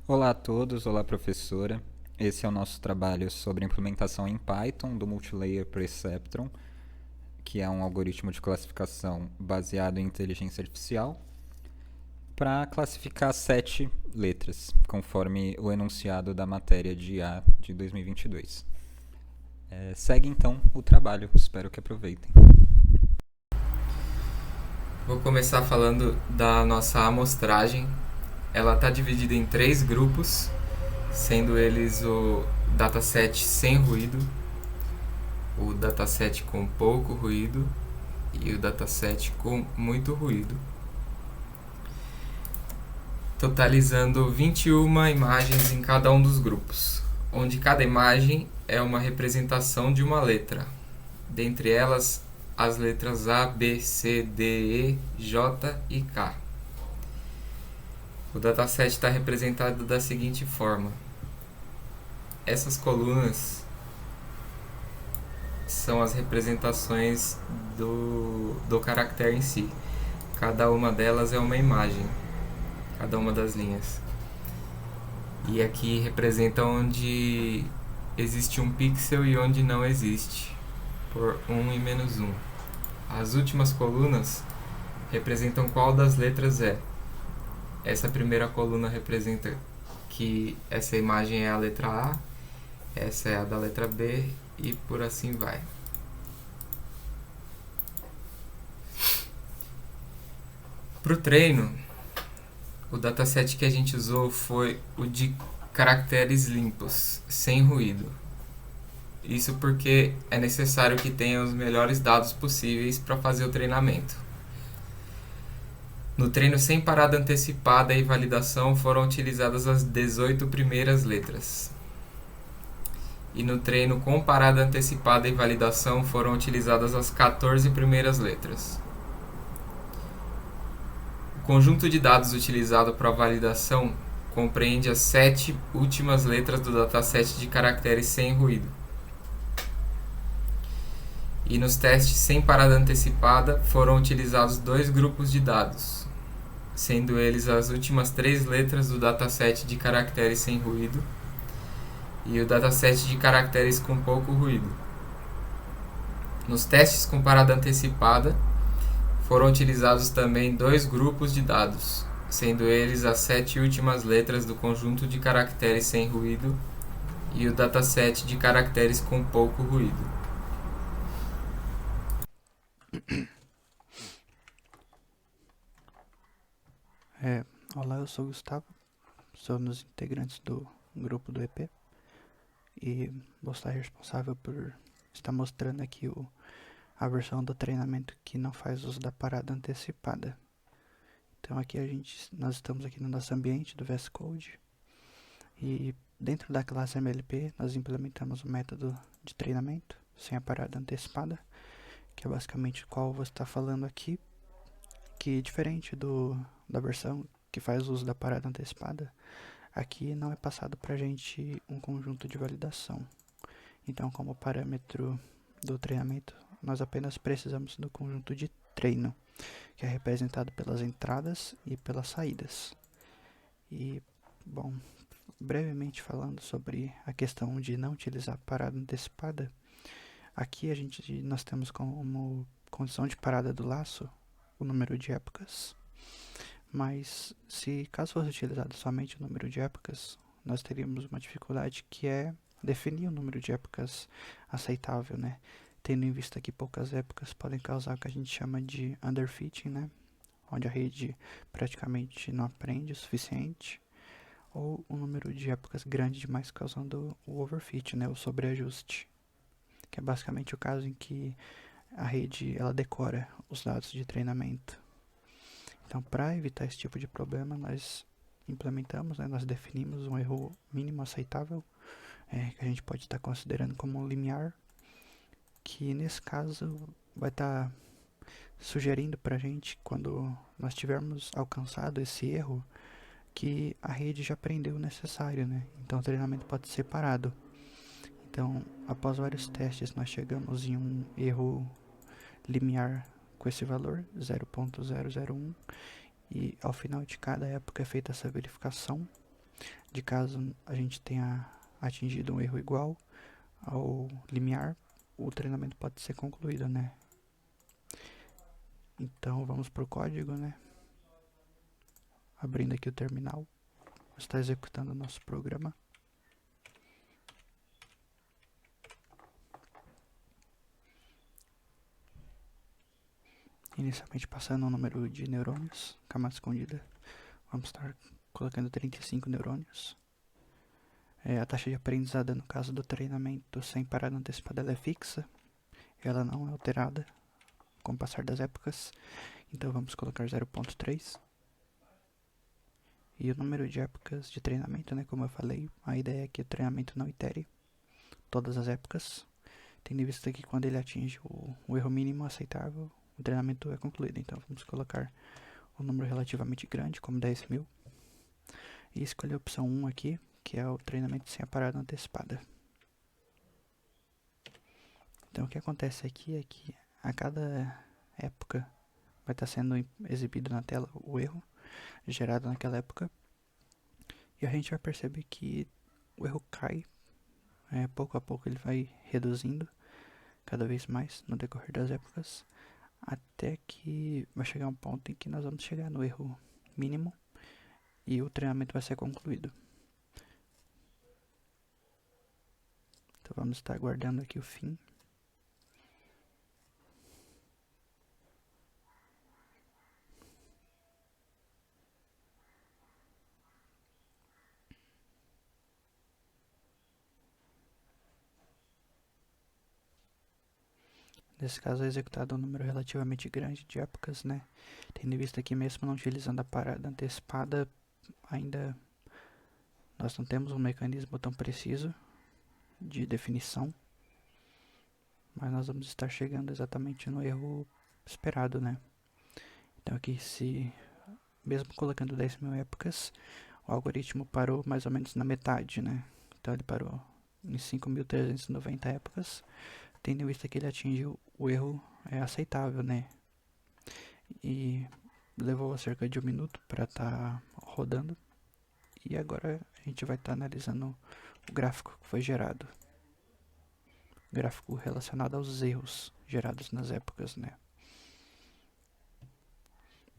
Olá a todos, olá professora. Esse é o nosso trabalho sobre implementação em Python do Multilayer Perceptron, que é um algoritmo de classificação baseado em inteligência artificial, para classificar 7 letras, conforme o enunciado da matéria de IA de 2022. Segue então o trabalho, espero que aproveitem. Vou começar falando da nossa amostragem. Ela está dividida em 3 grupos, sendo eles o dataset sem ruído, o dataset com pouco ruído e o dataset com muito ruído, totalizando 21 imagens em cada um dos grupos, onde cada imagem é uma representação de uma letra, dentre elas as letras A, B, C, D, E, J e K. O dataset está representado da seguinte forma: essas colunas são as representações do caractere em si. Cada uma delas é uma imagem, cada uma das linhas. E aqui representa onde existe um pixel e onde não existe, por 1 e menos 1. As últimas colunas representam qual das letras é. Essa primeira coluna representa que essa imagem é a letra A, essa é a da letra B e por assim vai. Para o treino, o dataset que a gente usou foi o de caracteres limpos, sem ruído. Isso porque é necessário que tenha os melhores dados possíveis para fazer o treinamento. No treino sem parada antecipada e validação foram utilizadas as 18 primeiras letras. E no treino com parada antecipada e validação foram utilizadas as 14 primeiras letras. O conjunto de dados utilizado para a validação compreende as 7 últimas letras do dataset de caracteres sem ruído. E nos testes sem parada antecipada foram utilizados 2 grupos de dados, sendo eles as últimas 3 letras do dataset de caracteres sem ruído e o dataset de caracteres com pouco ruído. Nos testes com parada antecipada foram utilizados também 2 grupos de dados, sendo eles as 7 últimas letras do conjunto de caracteres sem ruído e o dataset de caracteres com pouco ruído. É, Olá, eu sou o Gustavo, sou um dos integrantes do grupo do EP e vou estar responsável por estar mostrando aqui a versão do treinamento que não faz uso da parada antecipada. Então aqui nós estamos aqui no nosso ambiente do VS Code e dentro da classe MLP nós implementamos o método de treinamento sem a parada antecipada, que é basicamente qual você está falando aqui, que diferente da versão que faz uso da parada antecipada, aqui não é passado para a gente um conjunto de validação. Então, como parâmetro do treinamento, nós apenas precisamos do conjunto de treino, que é representado pelas entradas e pelas saídas. E, bom, brevemente falando sobre a questão de não utilizar parada antecipada, aqui nós temos como condição de parada do laço o número de épocas. Mas se caso fosse utilizado somente o número de épocas, nós teríamos uma dificuldade que é definir o número de épocas aceitável, né? Tendo em vista que poucas épocas podem causar o que a gente chama de underfitting, né? Onde a rede praticamente não aprende o suficiente, ou um número de épocas grande demais causando o overfit, né? O sobreajuste, que é basicamente o caso em que a rede ela decora os dados de treinamento. Então, para evitar esse tipo de problema, nós implementamos, né, nós definimos um erro mínimo aceitável, que a gente pode estar considerando como um limiar, que nesse caso vai estar sugerindo para a gente, quando nós tivermos alcançado esse erro, que a rede já aprendeu o necessário, né? Então o treinamento pode ser parado. Então, após vários testes, nós chegamos em um erro limiar com esse valor, 0.001, e ao final de cada época é feita essa verificação De caso a gente tenha atingido um erro igual ao limiar, o treinamento pode ser concluído, né? Então vamos para o código, né? Abrindo aqui o terminal, está executando o nosso programa. Inicialmente passando o número de neurônios, camada escondida. Vamos estar colocando 35 neurônios. A taxa de aprendizado, no caso do treinamento sem parada antecipada, ela é fixa. Ela não é alterada com o passar das épocas. Então vamos colocar 0.3. E o número de épocas de treinamento, né? Como eu falei, a ideia é que o treinamento não itere todas as épocas. Tendo em vista que quando ele atinge o erro mínimo aceitável, o treinamento é concluído. Então vamos colocar um número relativamente grande, como 10.000. E escolher a opção 1 aqui, que é o treinamento sem a parada antecipada. Então o que acontece aqui é que a cada época vai estar sendo exibido na tela o erro gerado naquela época. E a gente vai perceber que o erro cai. Pouco a pouco ele vai reduzindo cada vez mais no decorrer das épocas, até que vai chegar um ponto em que nós vamos chegar no erro mínimo e o treinamento vai ser concluído. Então vamos estar aguardando aqui o fim. Nesse caso é executado um número relativamente grande de épocas, né? Tendo em vista que mesmo não utilizando a parada antecipada, ainda nós não temos um mecanismo tão preciso de definição. Mas nós vamos estar chegando exatamente no erro esperado, né? Então aqui, mesmo colocando 10.000 épocas, o algoritmo parou mais ou menos na metade, né? Então ele parou em 5.390 épocas, tendo em vista que ele atingiu o erro aceitável, né? E levou cerca de 1 minuto para estar rodando. E agora a gente vai estar analisando o gráfico que foi gerado. Gráfico relacionado aos erros gerados nas épocas, né?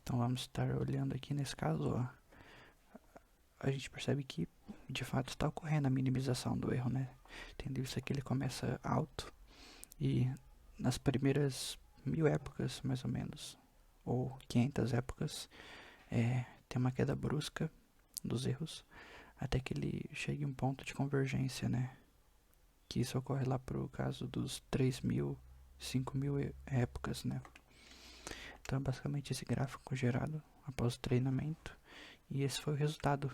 Então vamos estar olhando aqui nesse caso, ó. A gente percebe que de fato está ocorrendo a minimização do erro, né? Tendo isso aqui, ele começa alto e nas primeiras 1.000 épocas, mais ou menos, ou 500 épocas, tem uma queda brusca dos erros, até que ele chegue a um ponto de convergência, né? Que isso ocorre lá para o caso dos 3.000, 5.000 épocas, né? Então, basicamente, esse gráfico gerado após o treinamento, e esse foi o resultado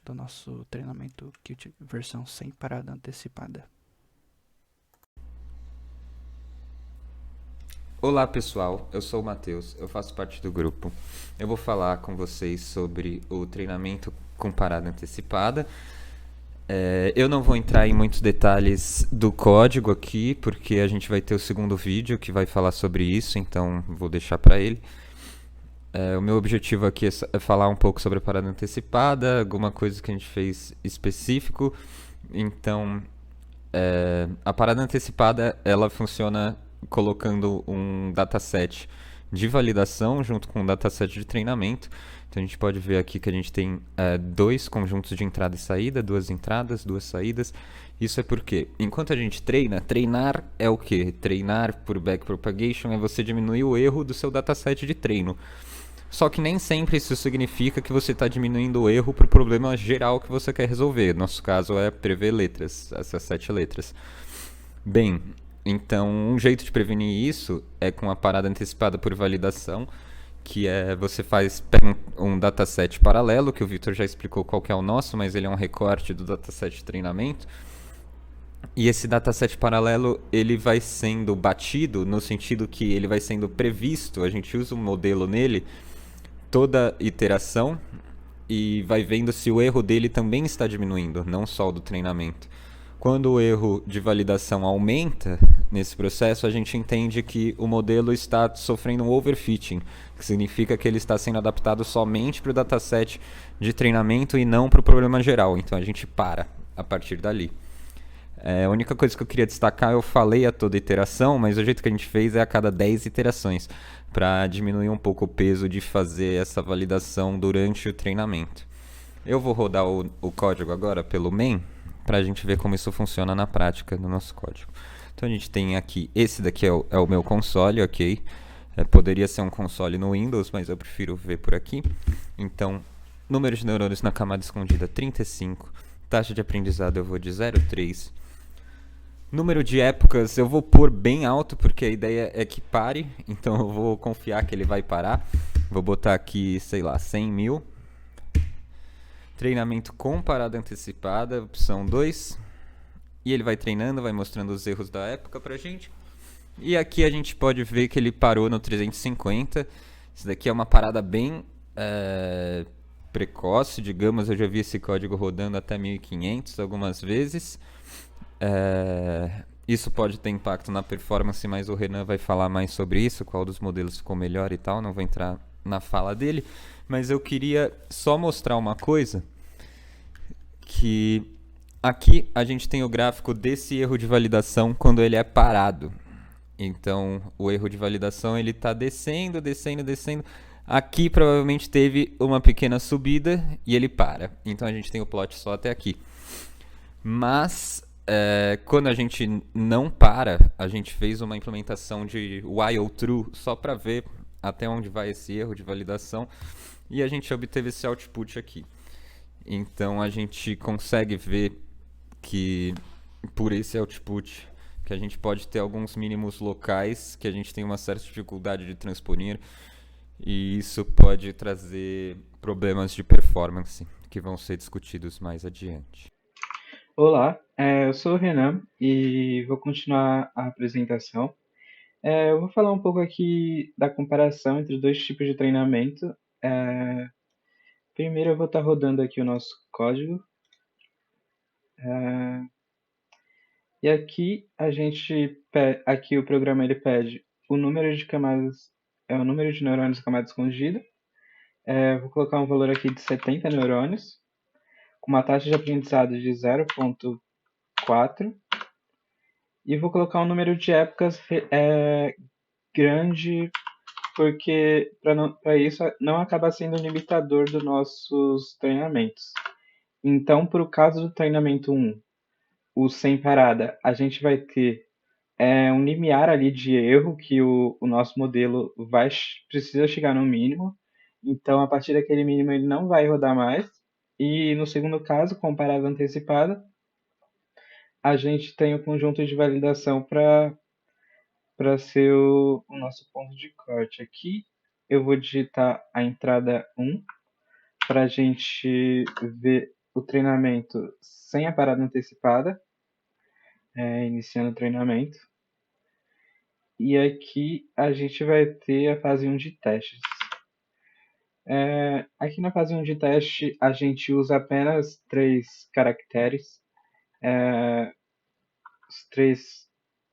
do nosso treinamento Qt versão sem parada antecipada. Olá pessoal, eu sou o Matheus, eu faço parte do grupo. Eu vou falar com vocês sobre o treinamento com parada antecipada. Eu não vou entrar em muitos detalhes do código aqui, porque a gente vai ter o segundo vídeo que vai falar sobre isso, então vou deixar para ele. O meu objetivo aqui é falar um pouco sobre a parada antecipada, alguma coisa que a gente fez específico. Então, a parada antecipada, ela funciona colocando um dataset de validação junto com um dataset de treinamento. Então a gente pode ver aqui que a gente tem dois conjuntos de entrada e saída, duas entradas, duas saídas. Isso é porque, enquanto a gente treinar é o quê? Treinar por backpropagation é você diminuir o erro do seu dataset de treino. Só que nem sempre isso significa que você está diminuindo o erro para o problema geral que você quer resolver. Nosso caso é prever letras, essas 7 letras. Bem, então um jeito de prevenir isso é com a parada antecipada por validação, que você pega um dataset paralelo, que o Victor já explicou qual que é o nosso, mas ele é um recorte do dataset de treinamento. E esse dataset paralelo, ele vai sendo batido, no sentido que ele vai sendo previsto, a gente usa um modelo nele, toda iteração, e vai vendo se o erro dele também está diminuindo, não só o do treinamento. Quando o erro de validação aumenta nesse processo, a gente entende que o modelo está sofrendo um overfitting, que significa que ele está sendo adaptado somente para o dataset de treinamento e não para o problema geral. Então a gente para a partir dali. A única coisa que eu queria destacar, eu falei a toda iteração, mas o jeito que a gente fez é a cada 10 iterações, para diminuir um pouco o peso de fazer essa validação durante o treinamento. Eu vou rodar o código agora pelo main, para a gente ver como isso funciona na prática no nosso código. Então a gente tem aqui, esse daqui é o meu console, ok? Poderia ser um console no Windows, mas eu prefiro ver por aqui. Então, número de neurônios na camada escondida 35, taxa de aprendizado eu vou de 0,3. Número de épocas eu vou pôr bem alto, porque a ideia é que pare, então eu vou confiar que ele vai parar. Vou botar aqui, sei lá, 100 mil. Treinamento com parada antecipada, opção 2. E ele vai treinando, vai mostrando os erros da época pra gente. E aqui a gente pode ver que ele parou no 350. Isso daqui é uma parada bem precoce, digamos. Eu já vi esse código rodando até 1500 algumas vezes. Isso pode ter impacto na performance, mas o Renan vai falar mais sobre isso, qual dos modelos ficou melhor e tal. Não vou entrar na fala dele. Mas eu queria só mostrar uma coisa, que aqui a gente tem o gráfico desse erro de validação quando ele é parado. Então, o erro de validação ele está descendo, descendo, descendo. Aqui provavelmente teve uma pequena subida e ele para. Então, a gente tem o plot só até aqui. Mas, quando a gente não para, a gente fez uma implementação de while true só para ver até onde vai esse erro de validação. E a gente obteve esse output aqui. Então a gente consegue ver que por esse output que a gente pode ter alguns mínimos locais que a gente tem uma certa dificuldade de transponer, e isso pode trazer problemas de performance que vão ser discutidos mais adiante. Olá, eu sou o Renan e vou continuar a apresentação. Eu vou falar um pouco aqui da comparação entre dois tipos de treinamento. Primeiro eu vou estar rodando aqui o nosso código. E aqui aqui o programa ele pede o número de camadas, o número de neurônios na camada escondida. Vou colocar um valor aqui de 70 neurônios, com uma taxa de aprendizado de 0,4. E vou colocar um número de épocas grande, porque para isso não acaba sendo um limitador dos nossos treinamentos. Então, para o caso do treinamento 1, o sem parada, a gente vai ter um limiar ali de erro que o nosso modelo precisa chegar no mínimo. Então, a partir daquele mínimo, ele não vai rodar mais. E no segundo caso, com parada antecipada, a gente tem o conjunto de validação para ser o nosso ponto de corte. Aqui eu vou digitar a entrada 1 para a gente ver o treinamento sem a parada antecipada, iniciando o treinamento. E aqui a gente vai ter a fase 1 de testes. Aqui na fase 1 de teste a gente usa apenas 3 caracteres.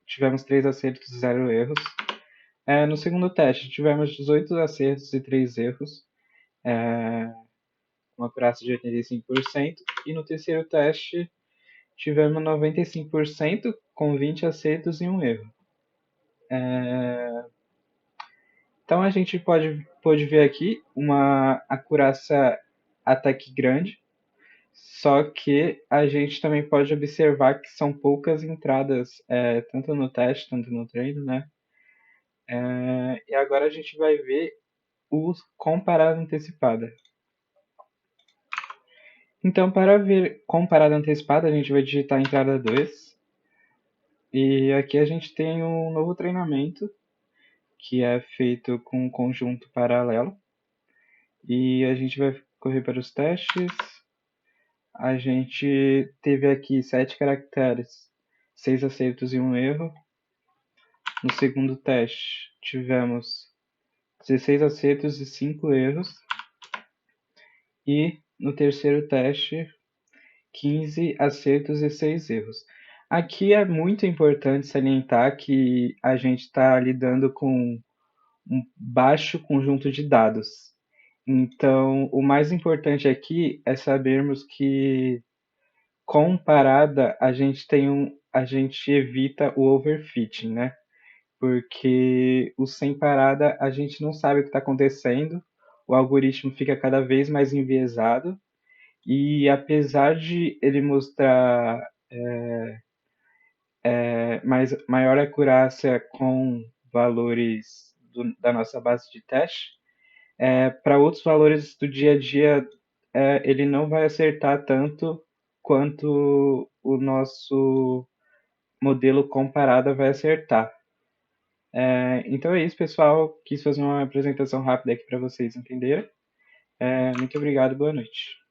Tivemos 3 acertos e 0 erros. No segundo teste tivemos 18 acertos e 3 erros, uma acurácia de 85%. E no terceiro teste tivemos 95% com 20 acertos e 1 erro. Então a gente pode ver aqui uma acurácia até que grande, só que a gente também pode observar que são poucas entradas, tanto no teste, tanto no treino, né? E agora a gente vai ver o com parada antecipada. Então, para ver com parada antecipada, a gente vai digitar a entrada 2. E aqui a gente tem um novo treinamento, que é feito com um conjunto paralelo. E a gente vai correr para os testes. A gente teve aqui 7 caracteres, 6 acertos e 1 erro. No segundo teste, tivemos 16 acertos e 5 erros. E no terceiro teste, 15 acertos e 6 erros. Aqui é muito importante salientar que a gente está lidando com um baixo conjunto de dados. Então, o mais importante aqui é sabermos que, com parada, a gente evita o overfitting, né? Porque o sem parada a gente não sabe o que está acontecendo, o algoritmo fica cada vez mais enviesado, e apesar de ele mostrar maior acurácia com valores da nossa base de teste, para outros valores do dia a dia, ele não vai acertar tanto quanto o nosso modelo comparado vai acertar. Então é isso, pessoal. Quis fazer uma apresentação rápida aqui para vocês entenderem. Muito obrigado, boa noite.